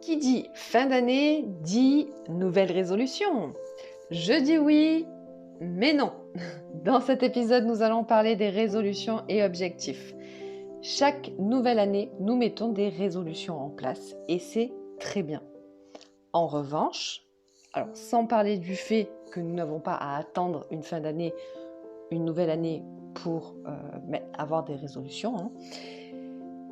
Qui dit fin d'année dit nouvelle résolution. Je dis oui, mais non. Dans cet épisode, nous allons parler des résolutions et objectifs. Chaque nouvelle année, nous mettons des résolutions en place et c'est très bien. En revanche, alors sans parler du fait que nous n'avons pas à attendre une fin d'année, une nouvelle année pour avoir des résolutions,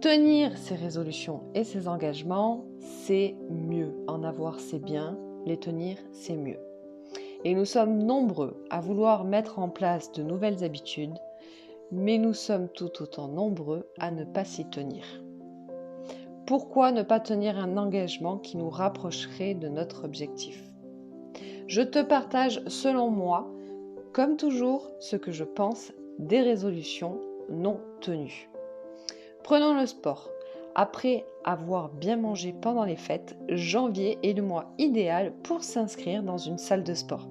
tenir ses résolutions et ses engagements, c'est mieux. En avoir, c'est bien. Les tenir, c'est mieux. Et nous sommes nombreux à vouloir mettre en place de nouvelles habitudes, mais nous sommes tout autant nombreux à ne pas s'y tenir. Pourquoi ne pas tenir un engagement qui nous rapprocherait de notre objectif ? Je te partage, selon moi, comme toujours, ce que je pense des résolutions non tenues. Prenons le sport. Après avoir bien mangé pendant les fêtes, janvier est le mois idéal pour s'inscrire dans une salle de sport.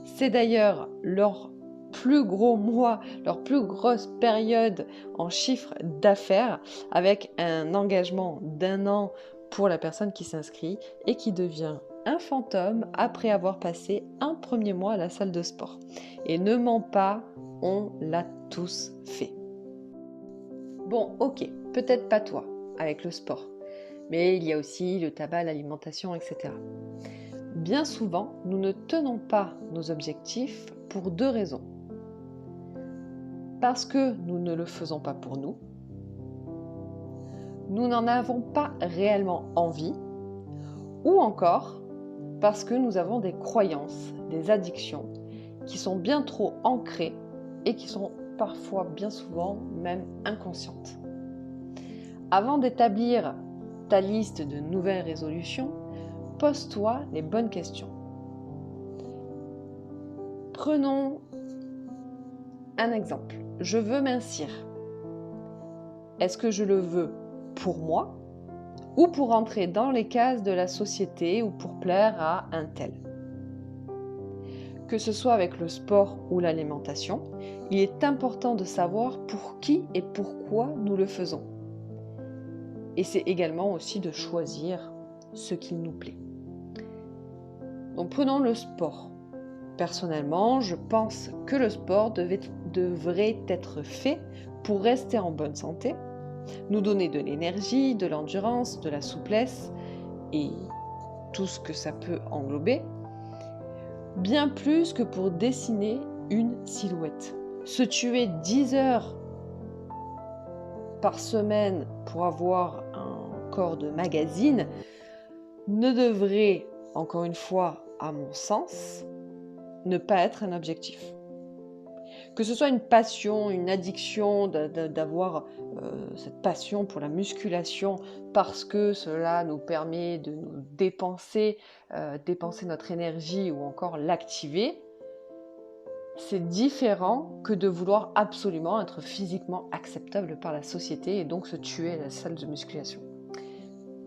C'est d'ailleurs leur plus gros mois, leur plus grosse période en chiffre d'affaires, avec un engagement d'1 an pour la personne qui s'inscrit et qui devient un fantôme après avoir passé un premier mois à la salle de sport. Et ne mens pas, on l'a tous fait. Bon, ok, peut-être pas toi, avec le sport, mais il y a aussi le tabac, l'alimentation, etc. Bien souvent, nous ne tenons pas nos objectifs pour 2 raisons. Parce que nous ne le faisons pas pour nous, nous n'en avons pas réellement envie, ou encore parce que nous avons des croyances, des addictions qui sont bien trop ancrées et qui sont parfois, bien souvent, même inconscientes. Avant d'établir ta liste de nouvelles résolutions, pose-toi les bonnes questions. Prenons un exemple. Je veux mincir. Est-ce que je le veux pour moi ou pour entrer dans les cases de la société ou pour plaire à un tel ? Que ce soit avec le sport ou l'alimentation, il est important de savoir pour qui et pourquoi nous le faisons. Et c'est également aussi de choisir ce qui nous plaît. Donc prenons le sport. Personnellement, je pense que le sport devrait être fait pour rester en bonne santé, nous donner de l'énergie, de l'endurance, de la souplesse et tout ce que ça peut englober, bien plus que pour dessiner une silhouette. Se tuer 10 heures par semaine pour avoir un corps de magazine ne devrait, encore une fois, à mon sens, ne pas être un objectif. Que ce soit une passion, une addiction, d'avoir cette passion pour la musculation parce que cela nous permet de nous dépenser notre énergie ou encore l'activer, c'est différent que de vouloir absolument être physiquement acceptable par la société et donc se tuer à la salle de musculation.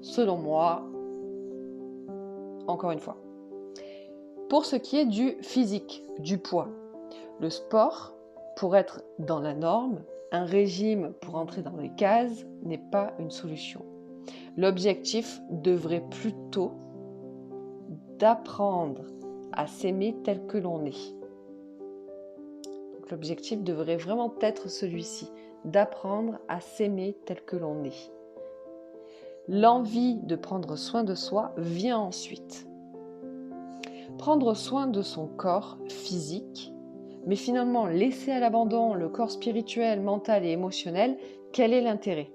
Selon moi, encore une fois. Pour ce qui est du physique, du poids, le sport, pour être dans la norme, un régime pour entrer dans les cases n'est pas une solution. L'objectif devrait plutôt d'apprendre à s'aimer tel que l'on est. Donc, l'objectif devrait vraiment être celui-ci, d'apprendre à s'aimer tel que l'on est. L'envie de prendre soin de soi vient ensuite. Prendre soin de son corps physique, mais finalement laisser à l'abandon le corps spirituel, mental et émotionnel, quel est l'intérêt ?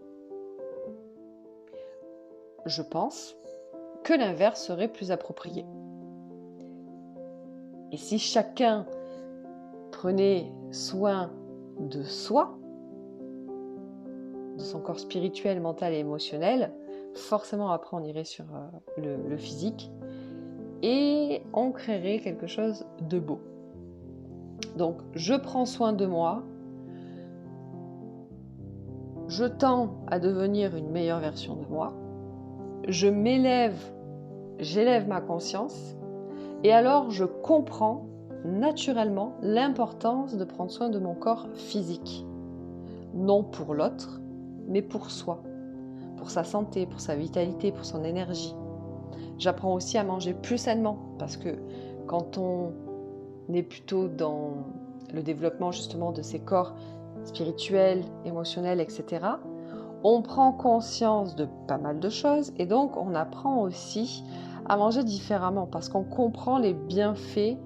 Je pense que l'inverse serait plus approprié. Et si chacun prenait soin de soi, de son corps spirituel, mental et émotionnel, forcément après on irait sur le physique et on créerait quelque chose de beau. Donc je prends soin de moi, je tends à devenir une meilleure version de moi, j'élève ma conscience et alors je comprends naturellement l'importance de prendre soin de mon corps physique. Non pour l'autre, mais pour soi, pour sa santé, pour sa vitalité, pour son énergie. J'apprends aussi à manger plus sainement parce que quand on est plutôt dans le développement justement de ces corps spirituels, émotionnels, etc., on prend conscience de pas mal de choses et donc on apprend aussi à manger différemment parce qu'on comprend les bienfaits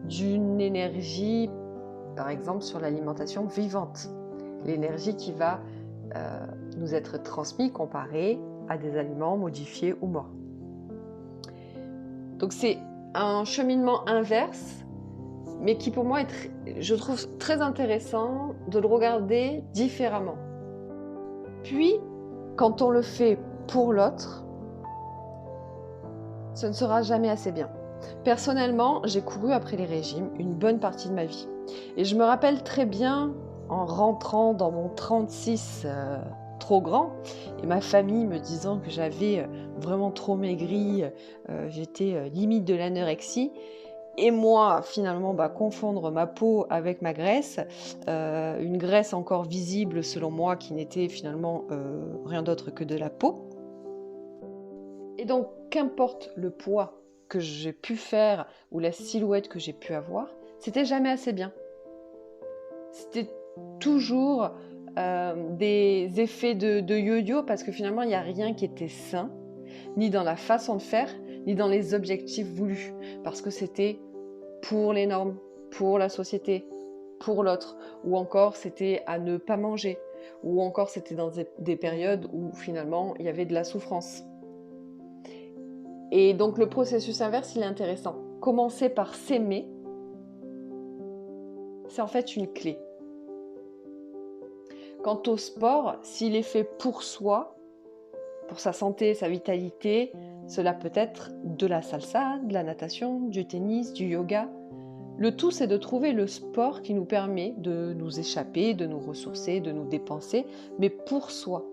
d'une énergie, par exemple sur l'alimentation vivante, l'énergie qui va nous être transmise comparée à des aliments modifiés ou morts. Donc c'est un cheminement inverse, mais qui pour moi est, je trouve très intéressant de le regarder différemment. Puis, quand on le fait pour l'autre, ce ne sera jamais assez bien. Personnellement, j'ai couru après les régimes une bonne partie de ma vie. Et je me rappelle très bien, en rentrant dans mon 36 trop grand, et ma famille me disant que j'avais vraiment trop maigri, j'étais limite de l'anorexie, et moi, finalement, confondre ma peau avec ma graisse, une graisse encore visible selon moi qui n'était finalement rien d'autre que de la peau. Et donc, qu'importe le poids que j'ai pu faire ou la silhouette que j'ai pu avoir, c'était jamais assez bien. C'était toujours des effets de yo-yo parce que finalement, il n'y a rien qui était sain, ni dans la façon de faire, ni dans les objectifs voulus, parce que c'était pour les normes, pour la société, pour l'autre, ou encore c'était à ne pas manger, ou encore c'était dans des périodes où finalement il y avait de la souffrance. Et donc le processus inverse, il est intéressant. Commencer par s'aimer, c'est en fait une clé. Quant au sport, s'il est fait pour soi, pour sa santé, sa vitalité, cela peut être de la salsa, de la natation, du tennis, du yoga. Le tout, c'est de trouver le sport qui nous permet de nous échapper, de nous ressourcer, de nous dépenser, mais pour soi.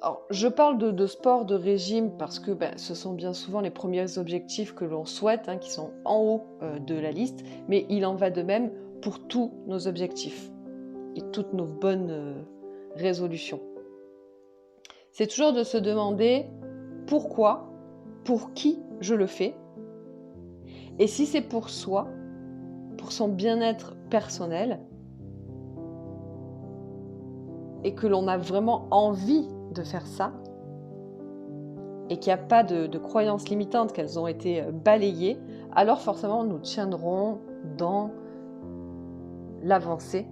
Alors, je parle de sport, de régime, parce que ce sont bien souvent les premiers objectifs que l'on souhaite, qui sont en haut de la liste, mais il en va de même pour tous nos objectifs et toutes nos bonnes résolutions. C'est toujours de se demander pourquoi, pour qui je le fais, et si c'est pour soi, pour son bien-être personnel, et que l'on a vraiment envie de faire ça, et qu'il n'y a pas de croyances limitantes, qu'elles ont été balayées, alors forcément nous tiendrons dans l'avancée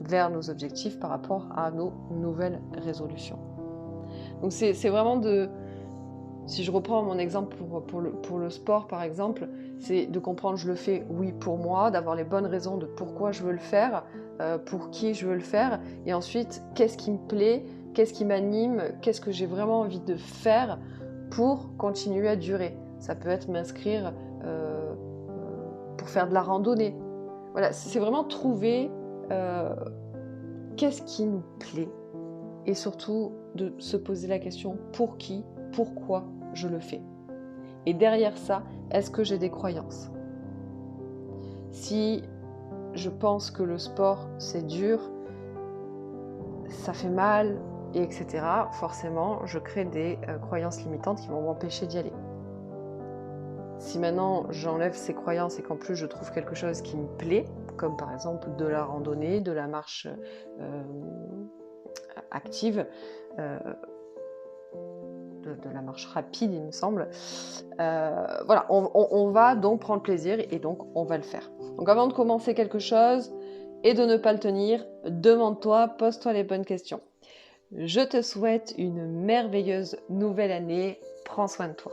vers nos objectifs par rapport à nos nouvelles résolutions. Donc c'est vraiment si je reprends mon exemple pour le sport par exemple, c'est de comprendre je le fais oui pour moi, d'avoir les bonnes raisons de pourquoi je veux le faire, pour qui je veux le faire, et ensuite qu'est-ce qui me plaît, qu'est-ce qui m'anime, qu'est-ce que j'ai vraiment envie de faire pour continuer à durer. Ça peut être m'inscrire pour faire de la randonnée. Voilà, c'est vraiment trouver qu'est-ce qui nous plaît et surtout de se poser la question pour qui, pourquoi je le fais. Et derrière ça, est-ce que j'ai des croyances? Si je pense que le sport c'est dur, ça fait mal, etc., forcément je crée des croyances limitantes qui vont m'empêcher d'y aller. Si maintenant j'enlève ces croyances et qu'en plus je trouve quelque chose qui me plaît, comme par exemple de la randonnée, de la marche active, de la marche rapide, il me semble. Voilà, on va donc prendre plaisir et donc on va le faire. Donc avant de commencer quelque chose et de ne pas le tenir, demande-toi, pose-toi les bonnes questions. Je te souhaite une merveilleuse nouvelle année. Prends soin de toi.